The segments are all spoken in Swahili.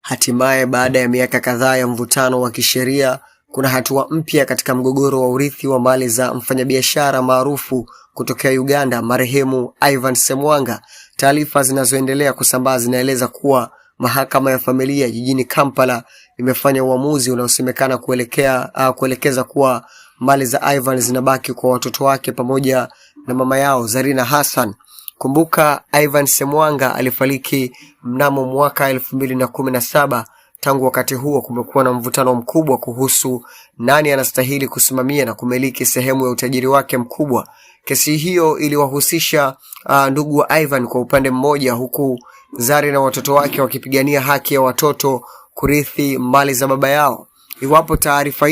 Hatimaye baada ya miaka kadhaa ya mvutano wa kisheria, kuna hatua mpya katika mgogoro wa urithi wa mali za mfanyabiashara maarufu kutokea Uganda, marehemu Ivan Ssemwanga. Taarifa zinazoendelea kusambaa zinaeleza kuwa mahakama ya familia jijini Kampala imefanya uamuzi unaosemekana kuelekeza kuwa mali za Ivan zinabaki kwa watoto wake pamoja na mama yao Zarina Hassan. Kumbuka Ivan Ssemwanga alifariki mnamo mwaka 2017. Tangu wakati huo kumekuwa na mvutano mkubwa kuhusu nani anastahili kusimamia na kumiliki sehemu ya utajiri wake mkubwa. Kesi hiyo iliwahusisha ndugu wa Ivan kwa upande mmoja, huku Zari na watoto wake wakipigania haki ya watoto kurithi mali za baba yao. Iwapo taarifa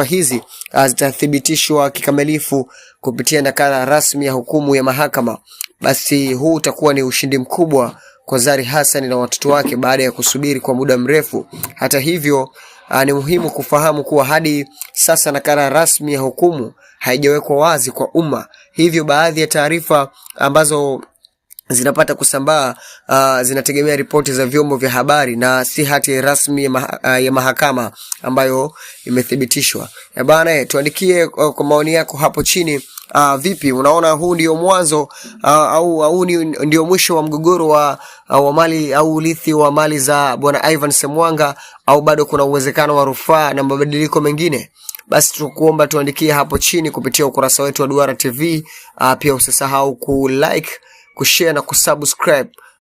hizi zitathibitishwa kikamilifu kupitia nakala rasmi ya hukumu ya mahakama, basi huu utakuwa ni ushindi mkubwa kwa Zari Hassan na watoto wake baada ya kusubiri kwa muda mrefu. Hata hivyo, ni muhimu kufahamu kuwa hadi sasa nakala rasmi ya hukumu haijawekwa wazi kwa umma. Hivyo baadhi ya taarifa ambazo zinapata kusambaa zinategemea ripoti za vyombo vya habari na si hati rasmi ya mahakama ambayo imethibitishwa. Bana, tuandikie kwa maoni yako hapo chini. Vipi, unaona huu ndio mwanzo au ndio mwisho wa mgogoro wa mali au urithi wa mali za bwana Ivan Ssemwanga, au bado kuna uwezekano wa rufaa na mabadiliko mengine? Basi tukuomba tuandikie hapo chini kupitia ukurasa wetu wa Duara TV. Pia usisahau ku like, kushare na kusubscribe